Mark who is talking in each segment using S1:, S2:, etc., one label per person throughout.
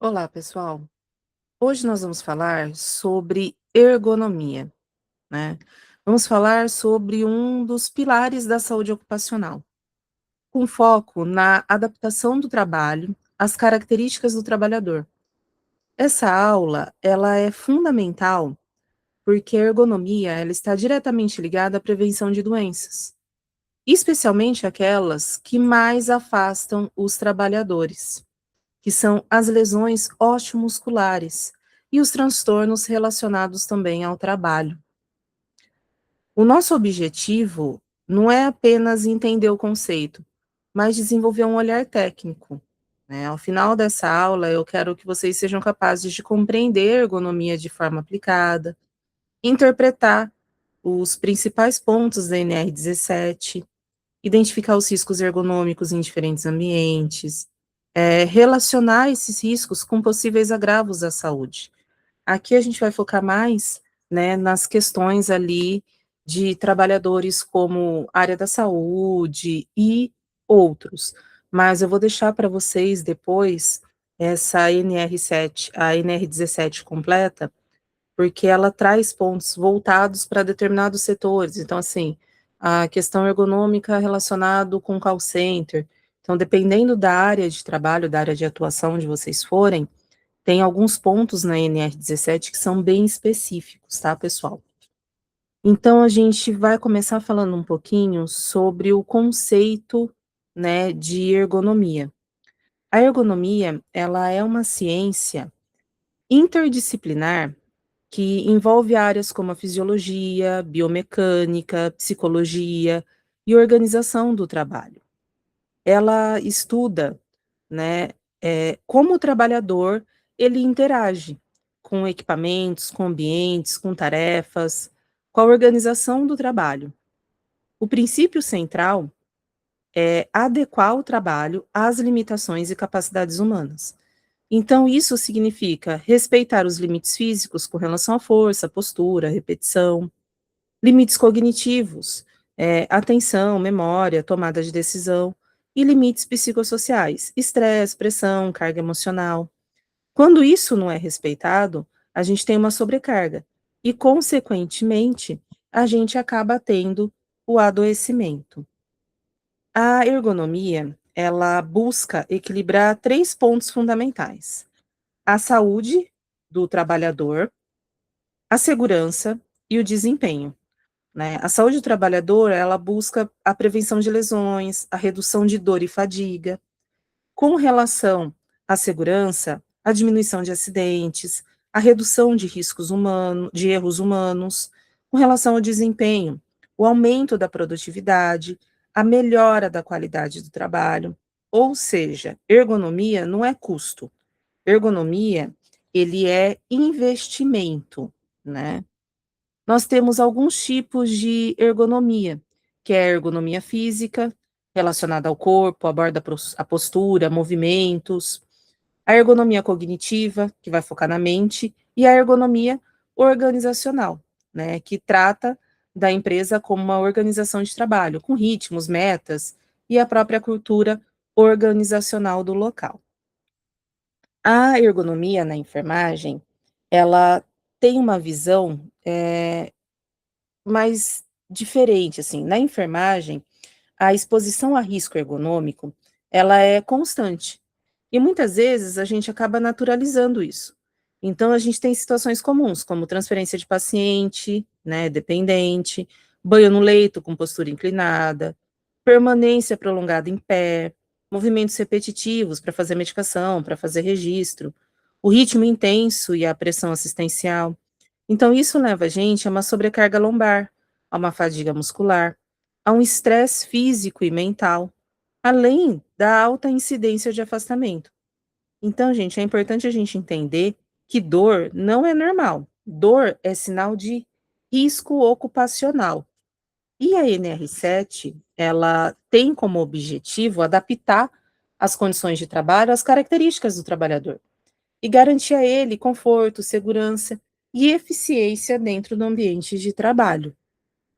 S1: Olá, pessoal. Hoje nós vamos falar sobre ergonomia, né? Vamos falar sobre um dos pilares da saúde ocupacional, com foco na adaptação do trabalho às características do trabalhador. Essa aula, ela é fundamental porque a ergonomia, ela está diretamente ligada à prevenção de doenças, especialmente aquelas que mais afastam os trabalhadores, que são as lesões osteomusculares e os transtornos relacionados também ao trabalho. O nosso objetivo não é apenas entender o conceito, mas desenvolver um olhar técnico, né? Ao final dessa aula, eu quero que vocês sejam capazes de compreender a ergonomia de forma aplicada, interpretar os principais pontos da NR17, identificar os riscos ergonômicos em diferentes ambientes, relacionar esses riscos com possíveis agravos à saúde. Aqui a gente vai focar mais, né, nas questões ali de trabalhadores como área da saúde e outros, mas eu vou deixar para vocês depois essa NR7, a NR17 completa, porque ela traz pontos voltados para determinados setores. Então, assim, a questão ergonômica relacionado com call center. Então, dependendo da área de trabalho, da área de atuação de vocês forem, tem alguns pontos na NR17 que são bem específicos, tá, pessoal? Então, a gente vai começar falando um pouquinho sobre o conceito, né, de ergonomia. A ergonomia, ela é uma ciência interdisciplinar que envolve áreas como a fisiologia, biomecânica, psicologia e organização do trabalho. Ela estuda, né, como o trabalhador ele interage com equipamentos, com ambientes, com tarefas, com a organização do trabalho. O princípio central é adequar o trabalho às limitações e capacidades humanas. Então, isso significa respeitar os limites físicos com relação à força, postura, repetição, limites cognitivos, atenção, memória, tomada de decisão, e limites psicossociais, estresse, pressão, carga emocional. Quando isso não é respeitado, a gente tem uma sobrecarga e, consequentemente, a gente acaba tendo o adoecimento. A ergonomia, ela busca equilibrar três pontos fundamentais: a saúde do trabalhador, a segurança e o desempenho, né? A saúde do trabalhador, ela busca a prevenção de lesões, a redução de dor e fadiga. Com relação à segurança, a diminuição de acidentes, a redução de riscos humanos, de erros humanos. Com relação ao desempenho, o aumento da produtividade, a melhora da qualidade do trabalho. Ou seja, ergonomia não é custo. Ergonomia, ele é investimento, né? Nós temos alguns tipos de ergonomia, que é a ergonomia física, relacionada ao corpo, aborda a postura, movimentos, a ergonomia cognitiva, que vai focar na mente, e a ergonomia organizacional, né, que trata da empresa como uma organização de trabalho, com ritmos, metas e a própria cultura organizacional do local. A ergonomia na enfermagem, ela tem uma visão, mais diferente, assim. Na enfermagem, a exposição a risco ergonômico, ela é constante. E muitas vezes a gente acaba naturalizando isso. Então a gente tem situações comuns, como transferência de paciente, né, dependente, banho no leito com postura inclinada, permanência prolongada em pé, movimentos repetitivos para fazer medicação, para fazer registro, o ritmo intenso e a pressão assistencial. Então, isso leva a gente a uma sobrecarga lombar, a uma fadiga muscular, a um estresse físico e mental, além da alta incidência de afastamento. Então, gente, é importante a gente entender que dor não é normal. Dor é sinal de risco ocupacional. E a NR7, ela tem como objetivo adaptar as condições de trabalho às características do trabalhador e garantir a ele conforto, segurança e eficiência dentro do ambiente de trabalho,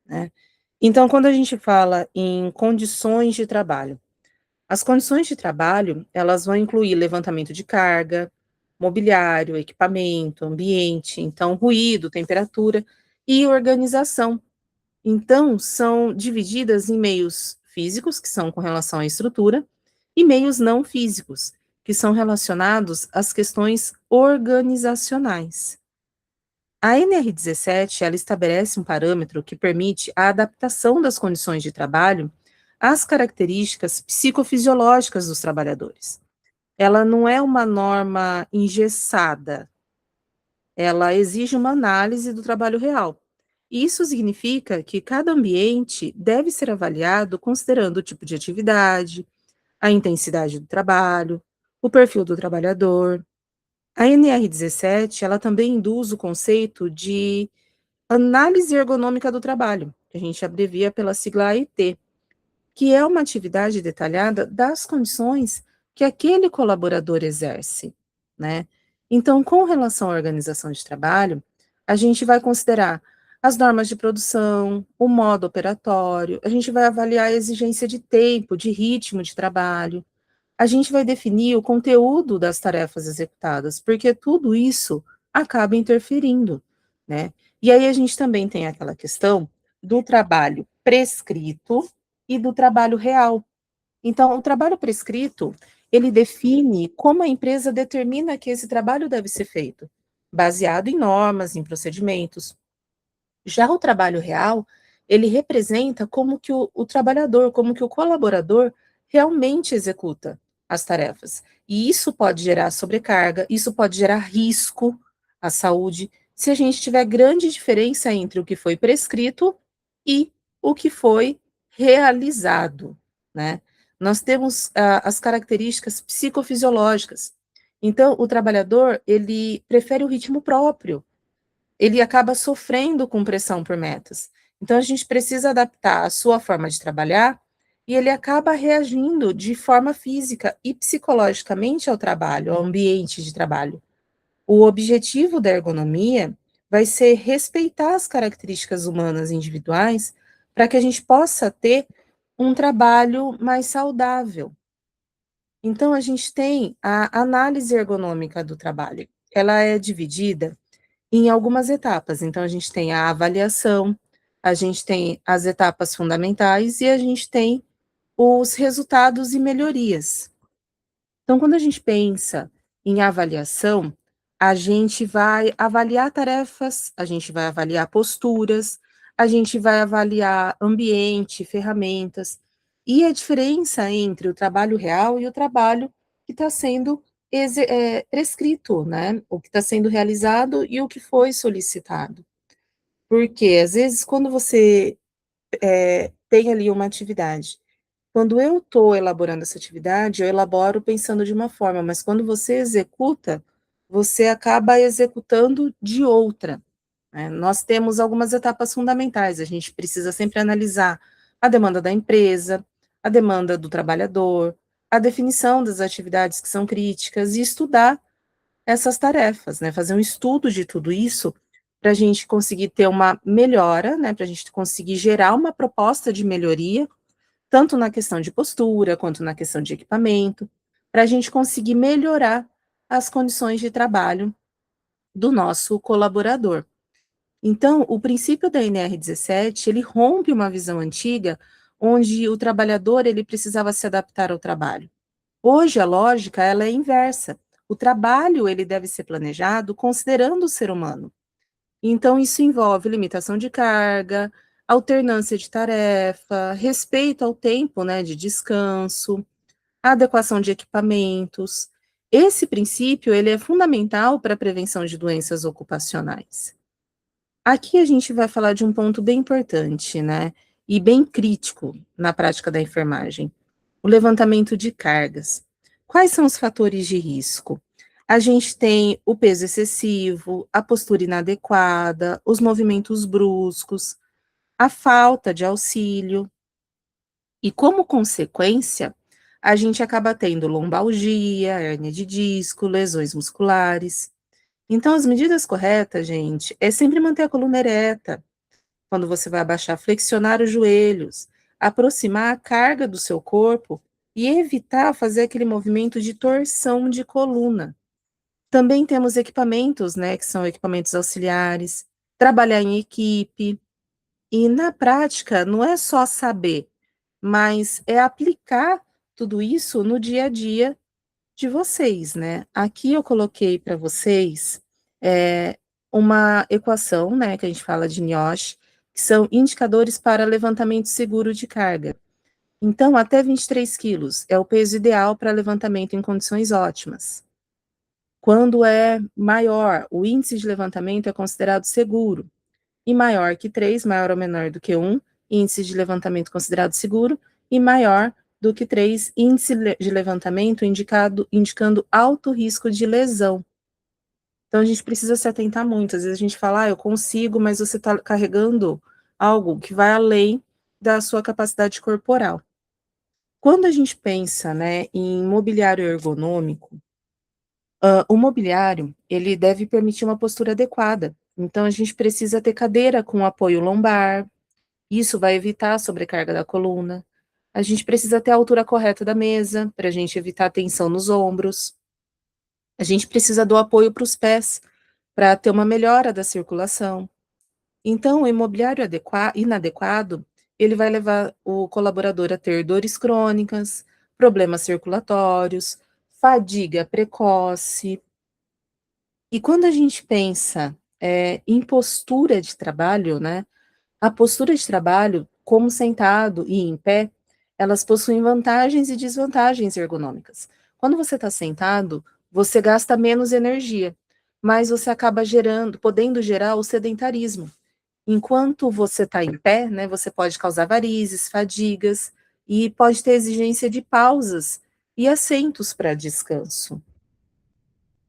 S1: né. Então, quando a gente fala em condições de trabalho, as condições de trabalho, elas vão incluir levantamento de carga, mobiliário, equipamento, ambiente, então ruído, temperatura e organização. Então, são divididas em meios físicos, que são com relação à estrutura, e meios não físicos, que são relacionados às questões organizacionais. A NR17, ela estabelece um parâmetro que permite a adaptação das condições de trabalho às características psicofisiológicas dos trabalhadores. Ela não é uma norma engessada, ela exige uma análise do trabalho real. Isso significa que cada ambiente deve ser avaliado considerando o tipo de atividade, a intensidade do trabalho, o perfil do trabalhador. A NR17, ela também induz o conceito de análise ergonômica do trabalho, que a gente abrevia pela sigla AET, que é uma atividade detalhada das condições que aquele colaborador exerce, né? Então, com relação à organização de trabalho, a gente vai considerar as normas de produção, o modo operatório, a gente vai avaliar a exigência de tempo, de ritmo de trabalho, a gente vai definir o conteúdo das tarefas executadas, porque tudo isso acaba interferindo, né? E aí a gente também tem aquela questão do trabalho prescrito e do trabalho real. Então, o trabalho prescrito, ele define como a empresa determina que esse trabalho deve ser feito, baseado em normas, em procedimentos. Já o trabalho real, ele representa como que o trabalhador, como que o colaborador realmente executa as tarefas. E isso pode gerar sobrecarga, isso pode gerar risco à saúde, se a gente tiver grande diferença entre o que foi prescrito e o que foi realizado, né? Nós temos as características psicofisiológicas. Então, o trabalhador, ele prefere o ritmo próprio, ele acaba sofrendo com pressão por metas. Então, a gente precisa adaptar a sua forma de trabalhar e ele acaba reagindo de forma física e psicologicamente ao trabalho, ao ambiente de trabalho. O objetivo da ergonomia vai ser respeitar as características humanas individuais para que a gente possa ter um trabalho mais saudável. Então, a gente tem a análise ergonômica do trabalho. Ela é dividida em algumas etapas. Então, a gente tem a avaliação, a gente tem as etapas fundamentais e a gente tem os resultados e melhorias. Então, quando a gente pensa em avaliação, a gente vai avaliar tarefas, a gente vai avaliar posturas, a gente vai avaliar ambiente, ferramentas, e a diferença entre o trabalho real e o trabalho que está sendo prescrito, né? O que está sendo realizado e o que foi solicitado. Porque, às vezes, quando você tem ali uma atividade, quando eu estou elaborando essa atividade, eu elaboro pensando de uma forma, mas quando você executa, você acaba executando de outra, né? Nós temos algumas etapas fundamentais, a gente precisa sempre analisar a demanda da empresa, a demanda do trabalhador, a definição das atividades que são críticas e estudar essas tarefas, né? Fazer um estudo de tudo isso para a gente conseguir ter uma melhora, né? Para a gente conseguir gerar uma proposta de melhoria tanto na questão de postura, quanto na questão de equipamento, para a gente conseguir melhorar as condições de trabalho do nosso colaborador. Então, o princípio da NR17, ele rompe uma visão antiga, onde o trabalhador ele precisava se adaptar ao trabalho. Hoje, a lógica ela é inversa. O trabalho ele deve ser planejado considerando o ser humano. Então, isso envolve limitação de carga, alternância de tarefa, respeito ao tempo, né, de descanso, adequação de equipamentos. Esse princípio, ele é fundamental para a prevenção de doenças ocupacionais. Aqui a gente vai falar de um ponto bem importante, né, e bem crítico na prática da enfermagem, o levantamento de cargas. Quais são os fatores de risco? A gente tem o peso excessivo, a postura inadequada, os movimentos bruscos, a falta de auxílio, e como consequência, a gente acaba tendo lombalgia, hérnia de disco, lesões musculares. Então, as medidas corretas, gente, é sempre manter a coluna ereta. Quando você vai abaixar, flexionar os joelhos, aproximar a carga do seu corpo e evitar fazer aquele movimento de torção de coluna. Também temos equipamentos, né, que são equipamentos auxiliares, trabalhar em equipe, e na prática não é só saber, mas é aplicar tudo isso no dia a dia de vocês, né. Aqui eu coloquei para vocês, uma equação, né, que a gente fala de NIOSH, que são indicadores para levantamento seguro de carga. Então, até 23 quilos é o peso ideal para levantamento em condições ótimas. Quando é maior, o índice de levantamento é considerado seguro. E maior que 3, maior ou menor do que 1, índice de levantamento considerado seguro. E maior do que 3, índice de levantamento indicando alto risco de lesão. Então, a gente precisa se atentar muito. Às vezes a gente fala, eu consigo, mas você está carregando algo que vai além da sua capacidade corporal. Quando a gente pensa, né, em mobiliário ergonômico, o mobiliário, ele deve permitir uma postura adequada. Então, a gente precisa ter cadeira com apoio lombar, isso vai evitar a sobrecarga da coluna. A gente precisa ter a altura correta da mesa, para a gente evitar tensão nos ombros. A gente precisa do apoio para os pés, para ter uma melhora da circulação. Então, o imobiliário inadequado, ele vai levar o colaborador a ter dores crônicas, problemas circulatórios, fadiga precoce. E quando a gente pensa, em postura de trabalho, né, a postura de trabalho, como sentado e em pé, elas possuem vantagens e desvantagens ergonômicas. Quando você está sentado, você gasta menos energia, mas você acaba podendo gerar o sedentarismo. Enquanto você está em pé, né, você pode causar varizes, fadigas e pode ter exigência de pausas e assentos para descanso.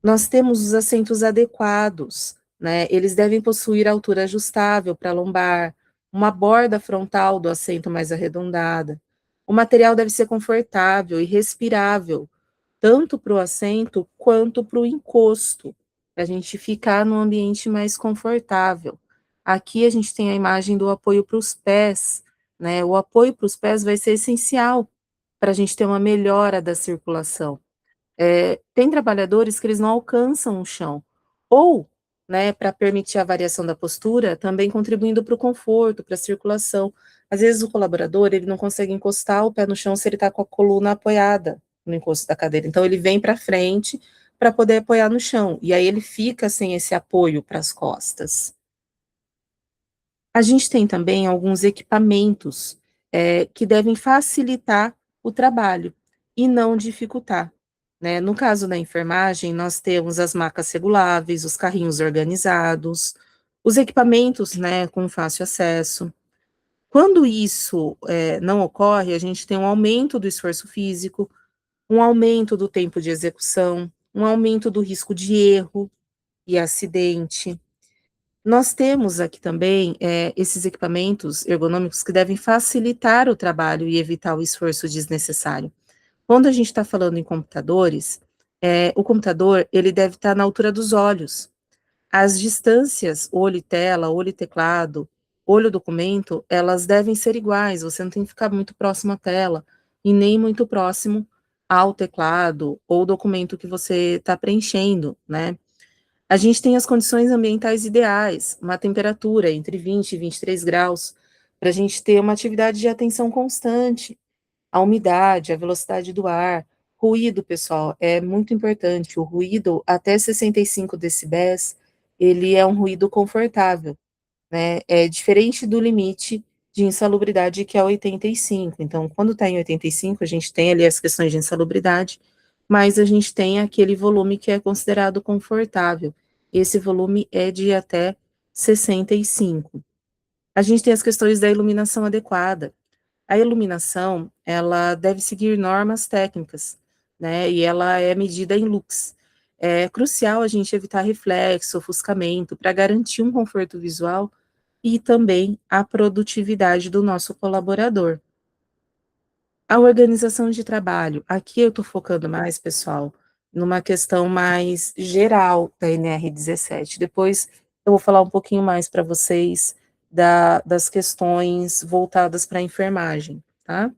S1: Nós temos os assentos adequados, né? Eles devem possuir altura ajustável para a lombar, uma borda frontal do assento mais arredondada. O material deve ser confortável e respirável, tanto para o assento quanto para o encosto, para a gente ficar num ambiente mais confortável. Aqui a gente tem a imagem do apoio para os pés, né? O apoio para os pés vai ser essencial para a gente ter uma melhora da circulação. Tem trabalhadores que eles não alcançam o chão, ou, né, para permitir a variação da postura, também contribuindo para o conforto, para a circulação. Às vezes o colaborador, ele não consegue encostar o pé no chão se ele está com a coluna apoiada no encosto da cadeira, então ele vem para frente para poder apoiar no chão, e aí ele fica sem esse apoio para as costas. A gente tem também alguns equipamentos, que devem facilitar o trabalho e não dificultar, né. No caso da enfermagem, nós temos as macas reguláveis, os carrinhos organizados, os equipamentos, né, com fácil acesso. Quando isso, não ocorre, a gente tem um aumento do esforço físico, um aumento do tempo de execução, um aumento do risco de erro e acidente. Nós temos aqui também, esses equipamentos ergonômicos que devem facilitar o trabalho e evitar o esforço desnecessário. Quando a gente está falando em computadores, o computador, ele deve estar na altura dos olhos. As distâncias, olho e tela, olho e teclado, olho documento, elas devem ser iguais, você não tem que ficar muito próximo à tela, e nem muito próximo ao teclado ou documento que você está preenchendo, né. A gente tem as condições ambientais ideais, uma temperatura entre 20 e 23 graus, para a gente ter uma atividade de atenção constante. A umidade, a velocidade do ar, ruído, pessoal, é muito importante. O ruído até 65 decibéis, ele é um ruído confortável, né? É diferente do limite de insalubridade, que é 85. Então, quando está em 85, a gente tem ali as questões de insalubridade, mas a gente tem aquele volume que é considerado confortável. Esse volume é de até 65. A gente tem as questões da iluminação adequada. A iluminação, ela deve seguir normas técnicas, né, e ela é medida em lux. É crucial a gente evitar reflexo, ofuscamento, para garantir um conforto visual e também a produtividade do nosso colaborador. A organização de trabalho, aqui eu estou focando mais, pessoal, numa questão mais geral da NR17. Depois eu vou falar um pouquinho mais para vocês das questões voltadas para a enfermagem, tá?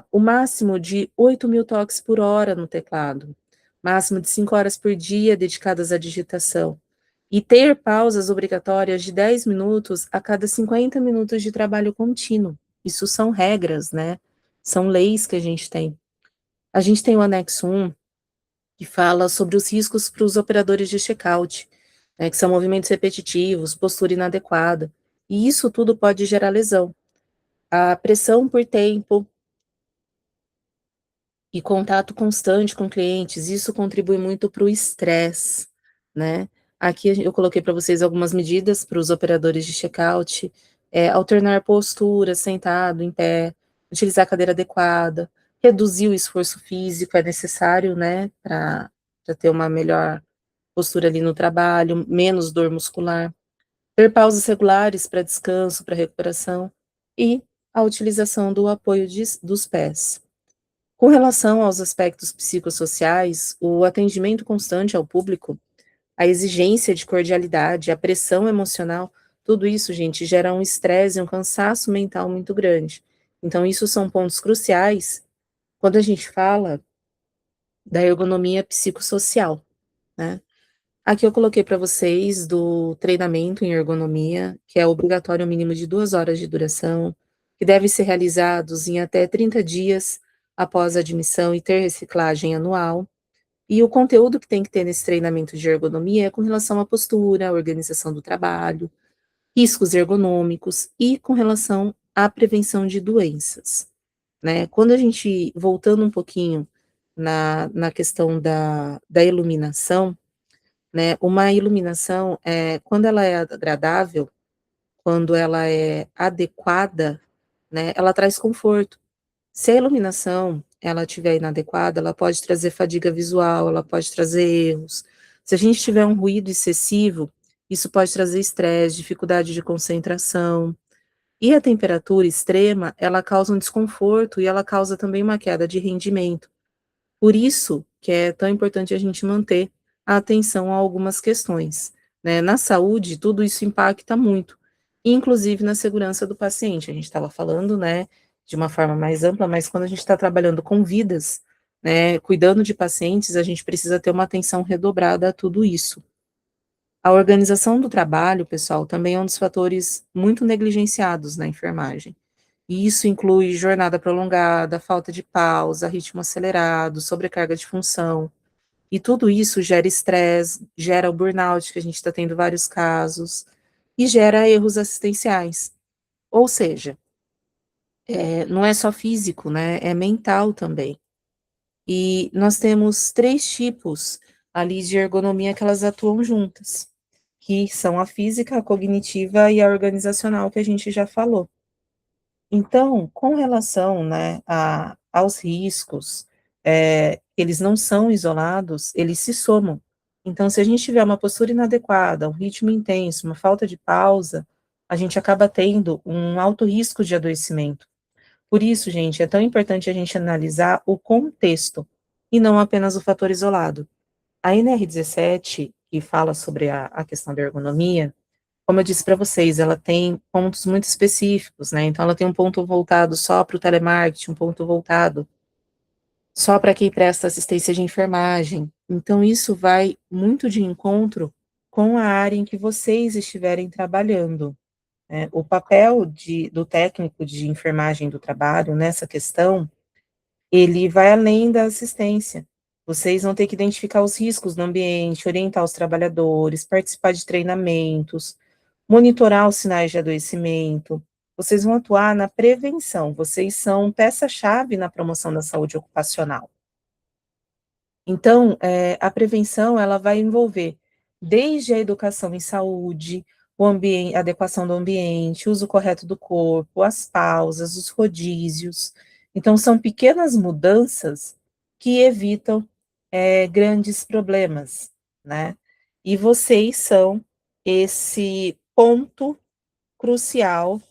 S1: O máximo de 8.000 toques por hora no teclado, máximo de 5 horas por dia dedicadas à digitação, e ter pausas obrigatórias de 10 minutos a cada 50 minutos de trabalho contínuo. Isso são regras, né? São leis que a gente tem. A gente tem o anexo 1, que fala sobre os riscos para os operadores de checkout, né, que são movimentos repetitivos, postura inadequada, e isso tudo pode gerar lesão. A pressão por tempo e contato constante com clientes, isso contribui muito para o estresse, né. Aqui eu coloquei para vocês algumas medidas para os operadores de checkout, alternar postura, sentado, em pé, utilizar a cadeira adequada, reduzir o esforço físico, é necessário, né, para ter uma melhor postura ali no trabalho, menos dor muscular, ter pausas regulares para descanso, para recuperação e a utilização do apoio dos pés. Com relação aos aspectos psicossociais, o atendimento constante ao público, a exigência de cordialidade, a pressão emocional, tudo isso, gente, gera um estresse e um cansaço mental muito grande. Então, isso são pontos cruciais quando a gente fala da ergonomia psicossocial, né? Aqui eu coloquei para vocês do treinamento em ergonomia, que é obrigatório um mínimo de 2 horas de duração, que deve ser realizados em até 30 dias após a admissão e ter reciclagem anual. E o conteúdo que tem que ter nesse treinamento de ergonomia é com relação à postura, à organização do trabalho, riscos ergonômicos e com relação à prevenção de doenças, né? Quando a gente, voltando um pouquinho na questão da iluminação, né, uma iluminação, quando ela é agradável, quando ela é adequada, né, ela traz conforto. Se a iluminação, ela estiver inadequada, ela pode trazer fadiga visual, ela pode trazer erros. Se a gente tiver um ruído excessivo, isso pode trazer estresse, dificuldade de concentração. E a temperatura extrema, ela causa um desconforto e ela causa também uma queda de rendimento. Por isso que é tão importante a gente manter a atenção a algumas questões, né. Na saúde, tudo isso impacta muito, inclusive na segurança do paciente. A gente estava falando, né, de uma forma mais ampla, mas quando a gente está trabalhando com vidas, né, cuidando de pacientes, a gente precisa ter uma atenção redobrada a tudo isso. A organização do trabalho, pessoal, também é um dos fatores muito negligenciados na enfermagem. E isso inclui jornada prolongada, falta de pausa, ritmo acelerado, sobrecarga de função. E tudo isso gera estresse, gera o burnout, que a gente está tendo vários casos, e gera erros assistenciais. Ou seja, não é só físico, né? É mental também. E nós temos 3 tipos ali de ergonomia que elas atuam juntas, que são a física, a cognitiva e a organizacional, que a gente já falou. Então, com relação, né, aos riscos, eles não são isolados, eles se somam. Então, se a gente tiver uma postura inadequada, um ritmo intenso, uma falta de pausa, a gente acaba tendo um alto risco de adoecimento. Por isso, gente, é tão importante a gente analisar o contexto e não apenas o fator isolado. A NR17, que fala sobre a questão da ergonomia, como eu disse para vocês, ela tem pontos muito específicos, né, então ela tem um ponto voltado só para o telemarketing, um ponto voltado só para quem presta assistência de enfermagem. Então isso vai muito de encontro com a área em que vocês estiverem trabalhando, né. O papel do técnico de enfermagem do trabalho nessa questão, ele vai além da assistência. Vocês vão ter que identificar os riscos no ambiente, orientar os trabalhadores, participar de treinamentos, monitorar os sinais de adoecimento, vocês vão atuar na prevenção, vocês são peça-chave na promoção da saúde ocupacional. Então, a prevenção, ela vai envolver desde a educação em saúde, a adequação do ambiente, o uso correto do corpo, as pausas, os rodízios. Então, são pequenas mudanças que evitam, grandes problemas, né. E vocês são esse ponto crucial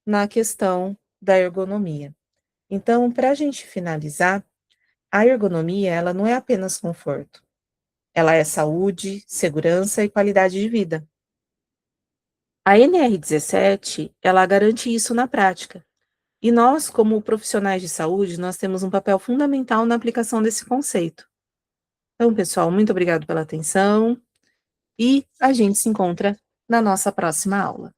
S1: na questão da ergonomia. Então, para a gente finalizar, a ergonomia, ela não é apenas conforto, ela é saúde, segurança e qualidade de vida. A NR17, ela garante isso na prática. E nós, como profissionais de saúde, nós temos um papel fundamental na aplicação desse conceito. Então, pessoal, muito obrigado pela atenção e a gente se encontra na nossa próxima aula.